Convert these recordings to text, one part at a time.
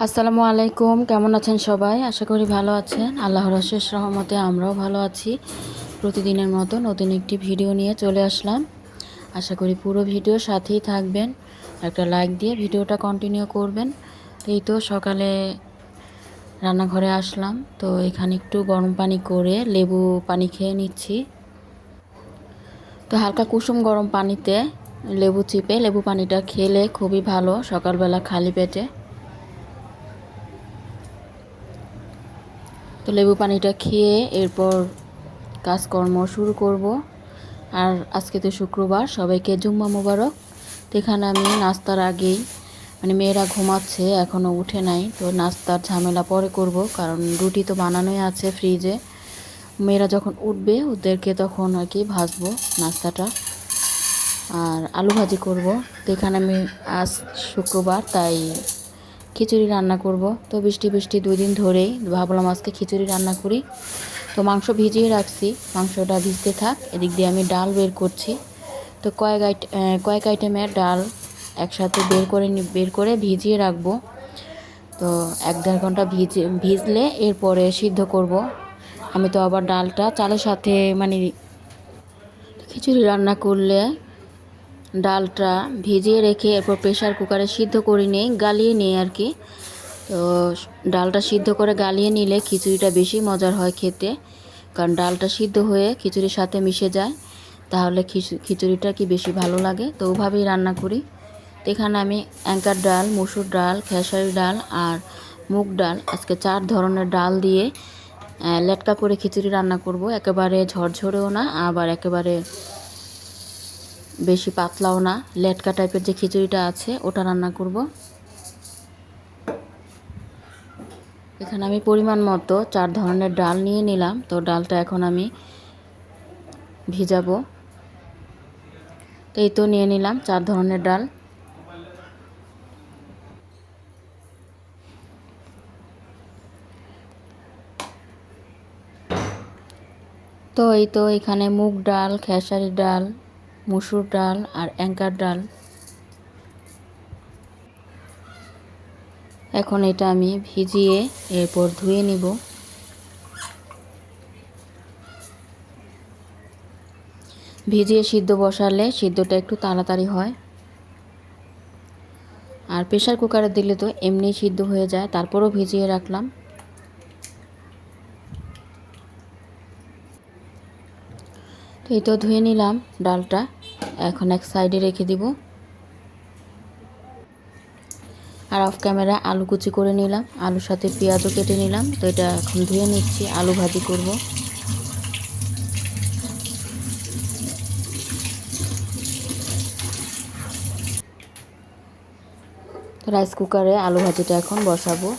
আসসালামু আলাইকুম, কেমন আছেন সবাই? আশা করি ভালো আছেন। আল্লাহর অশেষ রহমতে আমরাও ভালো আছি। প্রতিদিনের মতো নতুন একটি ভিডিও নিয়ে চলে আসলাম। আশা করি পুরো ভিডিও সাথেই থাকবেন। একটা লাইক দিয়ে ভিডিওটা কন্টিনিউ করবেন। এই তো সকালে রান্নাঘরে আসলাম, তো এখানে একটু গরম পানি করে লেবু পানি খেয়ে নিচ্ছি। তো হালকা কুসুম গরম পানিতে লেবু চিপে লেবু পানিটা খেলে খুবই ভালো সকালবেলা খালি পেটে। তো লেবু পানিটা খেয়ে এরপর কাজকর্ম শুরু করব। আর আজকে তো শুক্রবার, সবাইকে জুম্মা মোবারক। তো এখানে আমি নাস্তার আগেই মেয়েরা ঘুমাচ্ছে, এখনও উঠে নাই, তো নাস্তার ঝামেলা পরে করব, কারণ রুটি তো বানানোই আছে ফ্রিজে। মেয়েরা যখন উঠবে ওদেরকে তখন আর কি ভাজবো নাস্তাটা, আর আলু ভাজি করব। তো এখানে আমি আজ শুক্রবার তাই খিচুড়ি রান্না করব। তো বৃষ্টি বৃষ্টি 2 দিন ধরেই ভাবলাম আজকে খিচুড়ি রান্না করি। তো মাংস ভিজিয়ে রাখছি, মাংসটা ভিজতে থাক, এদিক দিয়ে আমি ডাল বের করছি। তো কয়েক আইটেমের ডাল একসাথে বের করে ভিজিয়ে রাখবো। তো 1-1.5 ঘন্টা ভিজলে এরপরে সিদ্ধ করব। আমি তো আবার ডালটা চালের সাথে খিচুড়ি রান্না করলে ডালটা ভিজিয়ে রেখে এরপর প্রেশার কুকারে সিদ্ধ করে নিই, গালিয়ে নিই আর কি। তো ডালটা সিদ্ধ করে গালিয়ে নিলে খিচুড়িটা বেশি মজার হয় খেতে, কারণ ডালটা সিদ্ধ হয়ে খিচুড়ির সাথে মিশে যায়, তাহলে খিচুড়িটা কি বেশি ভালো লাগে। তো ওভাবেই রান্না করি। তো এখানে আমি অ্যাঙ্কার ডাল, মসুর ডাল, খেসারি ডাল আর মুগ ডাল, আজকে 4 ধরনের ডাল দিয়ে লেটকা করে খিচুড়ি রান্না করব। একেবারে ঝরঝরেও না, আবার একেবারে বেশি পাতলাও না, লেটকা টাইপের যে খিচুড়িটা আছে ওটা রান্না করব। এখানে আমি পরিমাণ মতো 4 ধরনের ডাল নিয়ে নিলাম। তো ডালটা এখন আমি ভিজাবো। তো এই তো নিয়ে নিলাম 4 ধরনের ডাল। তো এই তো এখানে মুগ ডাল, খেসারি ডাল, মসুর ডাল আর অ্যাঙ্কার ডাল। এখন এটা আমি ভিজিয়ে এরপর ধুয়ে নিব। ভিজিয়ে সিদ্ধ বসালে সিদ্ধটা একটু তাড়াতাড়ি হয়, আর প্রেশার কুকারে দিলে তো এমনি সিদ্ধ হয়ে যায়, তারপরও ভিজিয়ে রাখলাম। তো এই তো ধুয়ে নিলাম ডালটা, এখন এক সাইডে রেখে দিব। আর অফ ক্যামেরা আলু কুচি করে নিলাম, আলুর সাথে পেঁয়াজও কেটে নিলাম। তো এটা এখন ধুয়ে নিচ্ছি, আলু ভাজি করব। তো রাইস কুকারে আলু ভাজিটা এখন বসাবো।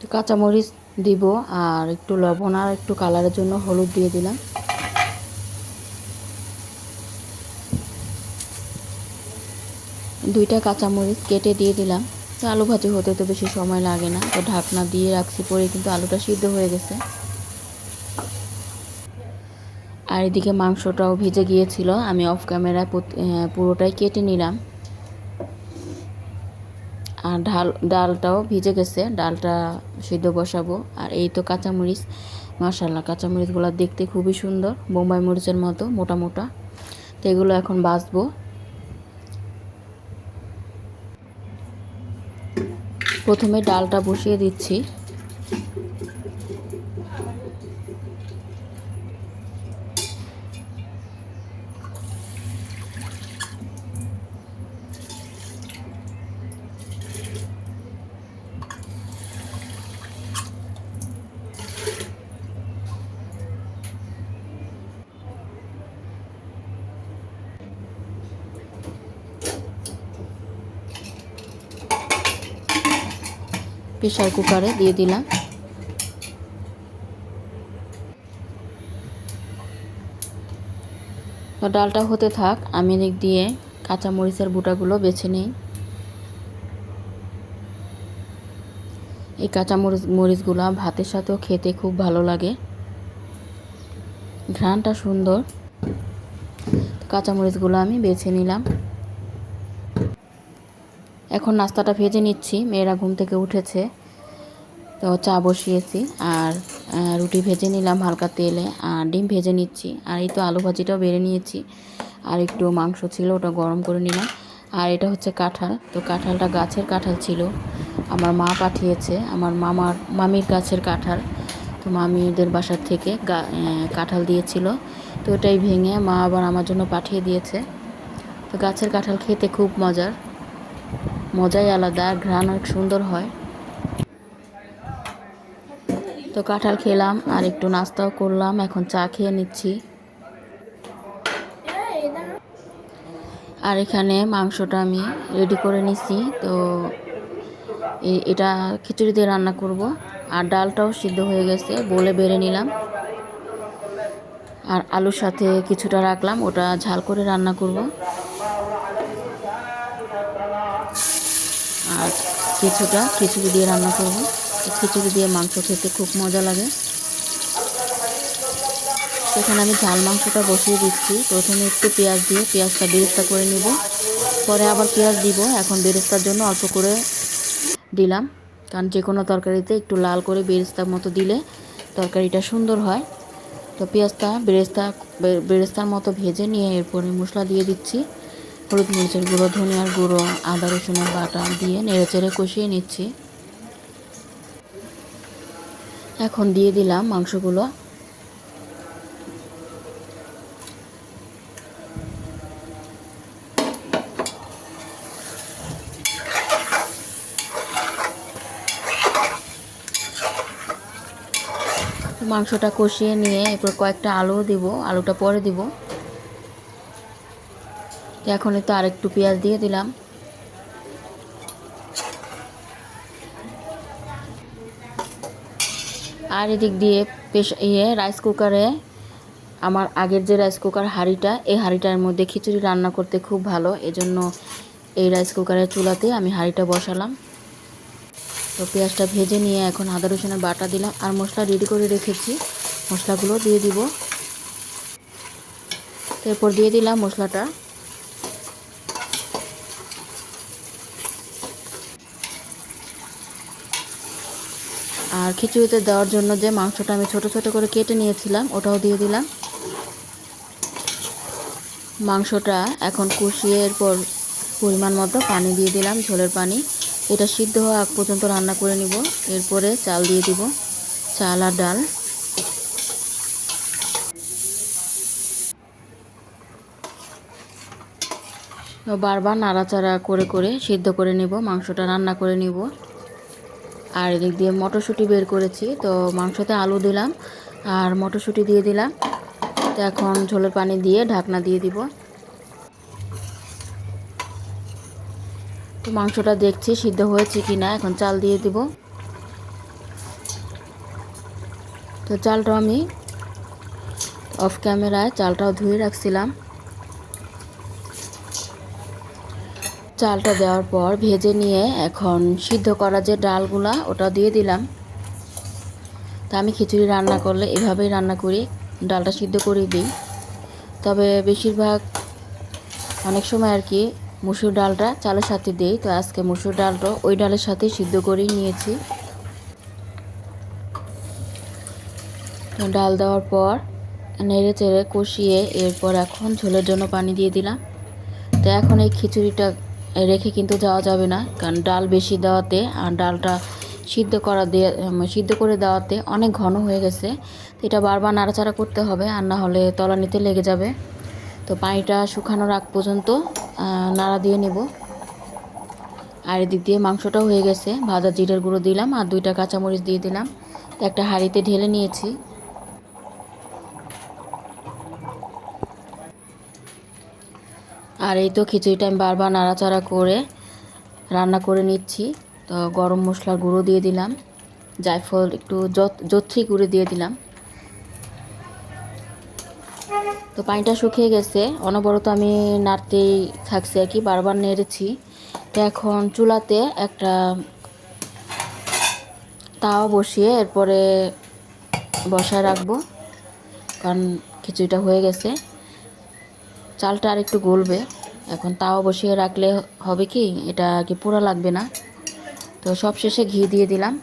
তো কাঁচামরিচ দিব, আর একটু লবণ আর একটু কালারের জন্য হলুদ দিয়ে দিলাম। দুইটা কাঁচামরিচ কেটে দিয়ে দিলাম। তো আলু ভাজি হতে তো বেশি সময় লাগে না, তো ঢাকনা দিয়ে রাখছি, পরে কিন্তু আলুটা সিদ্ধ হয়ে গেছে। আর এদিকে মাংসটাও ভিজে গিয়েছিল, আমি অফ ক্যামেরায় পুরোটাই কেটে নিলাম। আর ডালটাও ভিজে গেছে, ডালটা সিদ্ধ বসাবো। আর এই তো কাঁচামরিচ, মাশাআল্লাহ কাঁচামরিচগুলো দেখতে খুবই সুন্দর, বোম্বাই মরিচের মতো মোটা মোটা। তো এগুলো এখন ভাজবো। প্রথমে ডালটা বসিয়ে দিচ্ছি। প্রেসার কুকারে দিয়ে দিলাম। তো ডালটা হতে থাক, আমি এদিক দিয়ে কাঁচামরিচের বুটাগুলো বেছে নিই। এই মরিচগুলো ভাতের সাথেও খেতে খুব ভালো লাগে, ঘ্রাণটা সুন্দর। কাঁচামরিচগুলো আমি বেছে নিলাম। এখন নাস্তাটা ভেজে নিচ্ছি, মেয়েরা ঘুম থেকে উঠেছে তো চা বসিয়েছি, আর রুটি ভেজে নিলাম হালকা তেলে, আর ডিম ভেজে নিচ্ছি। আর এই তো আলু ভাজিটাও বেড়ে নিয়েছি, আর একটু মাংস ছিল ওটা গরম করে নিলাম। আর এটা হচ্ছে কাঁঠাল, তো কাঁঠালটা গাছের কাঁঠাল ছিল, আমার মা পাঠিয়েছে, আমার মামির গাছের কাঁঠাল। তো মামিদের বাসার থেকে কাঁঠাল দিয়েছিল, তো ওটাই ভেঙে মা আবার আমার জন্য পাঠিয়ে দিয়েছে। তো গাছের কাঁঠাল খেতে খুব মজাই আলাদা, ঘ্রাণ অনেক সুন্দর হয়। তো কাঁঠাল খেলাম আর একটু নাস্তাও করলাম, এখন চা খেয়ে নিচ্ছি। আর এখানে মাংসটা আমি রেডি করে নিছি, তো এটা খিচুড়ি দিয়ে রান্না করব। আর ডালটাও সিদ্ধ হয়ে গেছে, বলে বেড়ে নিলাম। আর আলুর সাথে কিছুটা রাখলাম, ওটা ঝাল করে রান্না করব। আর কিছুটা খিচুড়ি দিয়ে রান্না করব। খিচুড়ি দিয়ে মাংস খেতে খুব মজা লাগে। এখানে আমি ঝাল মাংসটা বসিয়ে দিচ্ছি। প্রথমে একটু পেঁয়াজ দিয়ে পেঁয়াজটা বেরেস্তা করে নিব, পরে আবার পেঁয়াজ দিব। এখন বেরেস্তার জন্য অল্প করে দিলাম, কারণ যে কোনো তরকারিতে একটু লাল করে বেরেস্তার মতো দিলে তরকারিটা সুন্দর হয়। তো পেঁয়াজটা বেরেস্তার মতো ভেজে নিয়ে এরপরে মশলা দিয়ে দিচ্ছি। হলুদ মরিচের গুঁড়ো, ধনিয়ার গুঁড়ো, আদা রসুনের বাটা দিয়ে নেড়েচেড়ে কষিয়ে নিচ্ছি। এখন দিয়ে দিলাম মাংসগুলো। মাংসটা কষিয়ে নিয়ে এরপর কয়েকটা আলু দিব, আলুটা পরে দিব। এখন তো আরেকটু পেঁয়াজ দিয়ে দিলাম। আর এদিক দিয়ে রাইস কুকারে, আমার আগের যে রাইস কুকার হাঁড়িটা, এই হাঁড়িটার মধ্যে খিচুড়ি রান্না করতে খুব ভালো, এজন্য এই রাইস কুকারের চুলাতে আমি হাঁড়িটা বসালাম। তো পেঁয়াজটা ভেজে নিয়ে এখন আদা রসুনের বাটা দিলাম, আর মশলা রেডি করে রেখেছি, মশলাগুলো দিয়ে দিব। এরপর দিয়ে দিলাম মশলাটা। আর খিচুড়িতে দেওয়ার জন্য যে মাংসটা আমি ছোট ছোট করে কেটে নিয়েছিলাম, ওটাও দিয়ে দিলাম। মাংসটা এখন কষিয়ে এরপর পরিমাণ মতো পানি দিয়ে দিলাম, ঝোলের পানি। এটা সিদ্ধ হওয়া আগ পর্যন্ত রান্না করে নিব। এরপরে চাল দিয়ে দিব, চাল আর ডাল। বারবার নাড়াচাড়া করে করে সিদ্ধ করে নিব, মাংসটা রান্না করে নিব। আর এদিক দিয়ে মটরশুঁটি বের করেছি, তো মাংসতে আলু দিলাম আর মটরশুঁটি দিয়ে দিলাম। তো এখন ঝোলের পানি দিয়ে ঢাকনা দিয়ে দিব। তো মাংসটা দেখছি সিদ্ধ হয়েছে কি না, এখন চাল দিয়ে দিব। তো চালটাও আমি অফ ক্যামেরায় চালটাও ধুয়ে রাখছিলাম। চালটা দেওয়ার পর ভেজে নিয়ে এখন সিদ্ধ করা যে ডালগুলা, ওটা দিয়ে দিলাম। তা আমি খিচুড়ি রান্না করলে এভাবেই রান্না করি, ডালটা সিদ্ধ করে দিই। তবে বেশিরভাগ অনেক সময় আর কি মসুর ডালটা চালের সাথে দিই, তো আজকে মসুর ডালটা ওই ডালের সাথে সিদ্ধ করেই নিয়েছি। ডাল দেওয়ার পর নেড়ে চেড়ে কষিয়ে এরপর এখন ঝোলের জন্য পানি দিয়ে দিলাম। তো এখন এই খিচুড়িটা রেখে কিন্তু যাওয়া যাবে না, কারণ ডাল বেশি দেওয়াতে আর ডালটা সিদ্ধ করে দেওয়াতে অনেক ঘন হয়ে গেছে। তো এটা বারবার নাড়াচাড়া করতে হবে, আর না হলে তলানিতে লেগে যাবে। তো পানিটা শুকানোর আগ পর্যন্ত নাড়া দিয়ে নেব। আর এদিক দিয়ে মাংসটাও হয়ে গেছে, ভাজা জিরের গুঁড়ো দিলাম আর 2টা কাঁচামরিচ দিয়ে দিলাম। একটা হাঁড়িতে ঢেলে নিয়েছি। আর এই তো খিচুড়িটা আমি বারবার নাড়াচাড়া করে রান্না করে নিচ্ছি। তো গরম মশলার গুঁড়ো দিয়ে দিলাম, জায়ফল একটু জত্রি গুঁড়ো দিয়ে দিলাম। তো পানিটা শুকিয়ে গেছে, অনবরত আমি নাড়তেই থাকছি আর কি, বারবার নেড়েছি। তো এখন চুলাতে একটা তাওয়া বসিয়ে এরপরে বসায় রাখবো, কারণ খিচুড়িটা হয়ে গেছে, চালটা আর একটু গলবে। এখন তাওয়া বসিয়ে রাখলে হবে কি, এটা কি পোড়া লাগবে না। তো সব শেষে ঘি দিয়ে দিলাম।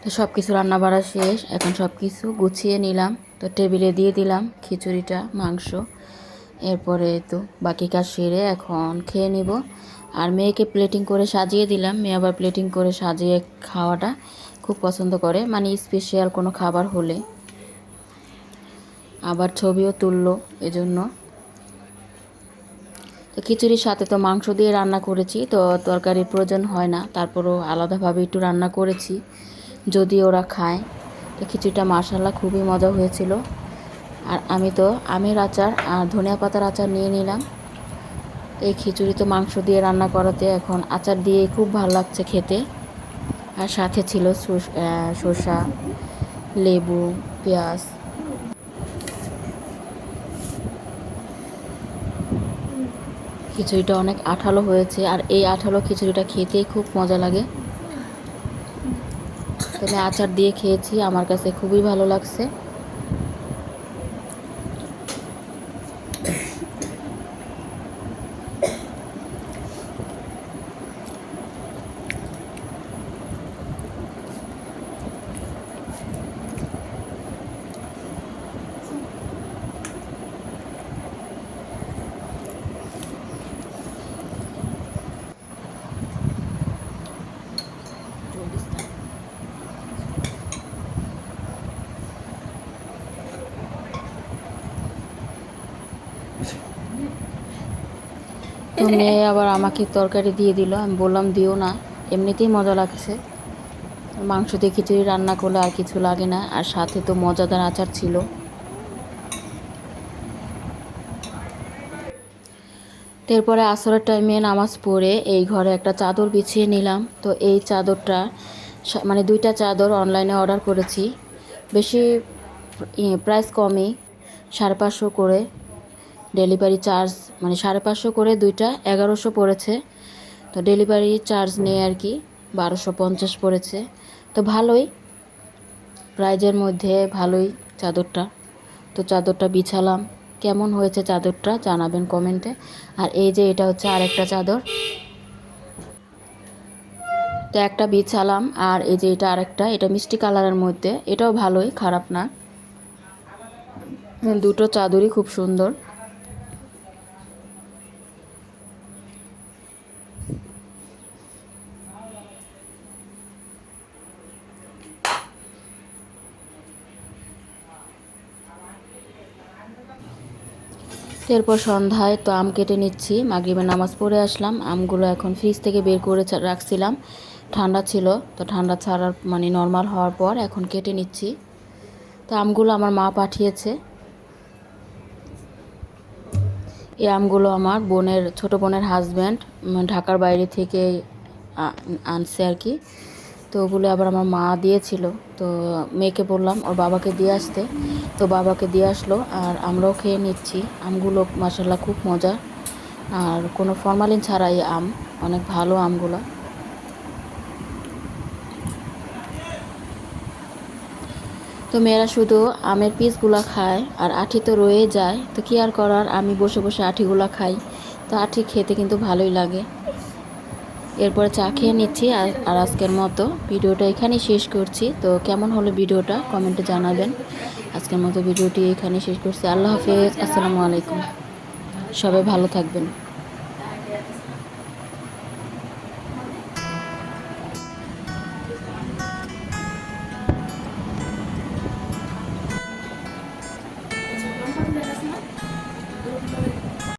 তো সব কিছু রান্না বাড়া শেষ, এখন সব কিছু গুছিয়ে নিলাম। তো টেবিলে দিয়ে দিলাম খিচুড়িটা, মাংস। এরপরে তো বাকি কাজ সেরে এখন খেয়ে নিব। আর মেয়েকে প্লেটিং করে সাজিয়ে দিলাম। মেয়ে আবার প্লেটিং করে সাজিয়ে খাওয়াটা খুব পছন্দ করে, মানে স্পেশাল কোনো খাবার হলে। আবার ছবিও তুললো এজন্য। তো খিচুড়ির সাথে তো মাংস দিয়ে রান্না করেছি, তো তরকারির প্রয়োজন হয় না, তারপরও আলাদাভাবে একটু রান্না করেছি যদি ওরা খায়। তো খিচুড়িটা মাশাআল্লাহ খুবই মজা হয়েছিল। আর আমি তো আমের আচার আর ধনিয়া পাতার আচার নিয়ে নিলাম। এই খিচুড়ি তো মাংস দিয়ে রান্না করাতে এখন আচার দিয়ে খুব ভালো লাগছে খেতে। আর সাথে ছিল শসা, লেবু, পেঁয়াজ। খিচুড়িটা অনেক আঠালো হয়েছে, আর এই আঠালো খিচুড়িটা খেতেই খুব মজা লাগে। তবে আচার দিয়ে খেয়েছি, আমার কাছে খুবই ভালো লাগছে। তো মেয়ে আবার আমাকে তরকারি দিয়ে দিল, আমি বললাম দিও না, এমনিতেই মজা লাগছে। মাংস দিয়ে খিচুড়ি রান্না করলে আর কিছু লাগে না, আর সাথে তো মজাদার আচার ছিল। এরপরে আসরের টাইমে নামাজ পড়ে এই ঘরে একটা চাদর বিছিয়ে নিলাম। তো এই চাদরটা মানে 2টা চাদর অনলাইনে অর্ডার করেছি, বেশি প্রাইস কমই, 550 করে ডেলিভারি চার্জ, মানে 550 করে 2টা 1100 পড়েছে। তো ডেলিভারি চার্জ নিয়ে আর কি 1250 পড়েছে। তো ভালোই, প্রাইজের মধ্যে ভালোই চাদরটা। তো চাদরটা বিছালাম, কেমন হয়েছে চাদরটা জানাবেন কমেন্টে। আর এই যে এটা হচ্ছে আরেকটা চাদর, তো একটা বিছালাম। আর এই যে এটা আরেকটা, এটা মিষ্টি কালারের মধ্যে, এটাও ভালোই, খারাপ না। দুটো চাদরই খুব সুন্দর। এরপর সন্ধ্যায় তো আম কেটে নিচ্ছি, মাগরিবের নামাজ পড়ে আসলাম। আমগুলো এখন ফ্রিজ থেকে বের করে রাখছিলাম, ঠান্ডা ছিল। তো ঠান্ডা ছাড়ার মানে নর্মাল হওয়ার পর এখন কেটে নিচ্ছি। তো আমগুলো আমার মা পাঠিয়েছে। এই আমগুলো আমার ছোট বোনের হাজব্যান্ড ঢাকার বাইরে থেকে আনছে আর কি। তো ওগুলো আবার আমার মা দিয়েছিল। তো মেয়েকে বললাম ওর বাবাকে দিয়ে আসতে, তো বাবাকে দিয়ে আসলো। আর আমরাও খেয়ে নিচ্ছি। আমগুলো মাশাআল্লাহ খুব মজা, আর কোনো ফরমালিন ছাড়াই আম, অনেক ভালো আমগুলো। তো মেয়েরা শুধু আমের পিসগুলো খায়, আর আঠি তো রয়ে যায়। তো কী আর করার, আমি বসে বসে আঠিগুলো খাই। তো আঠি খেতে কিন্তু ভালোই লাগে। এরপরে চা খেয়ে নিচ্ছি। আর আজকের মতো ভিডিওটা এখানেই শেষ করছি। তো কেমন হলো ভিডিওটা কমেন্টে জানাবেন। আজকের মতো ভিডিওটি এখানেই শেষ করছি। আল্লাহ হাফেজ, আসসালামু আলাইকুম, সবাই ভালো থাকবেন।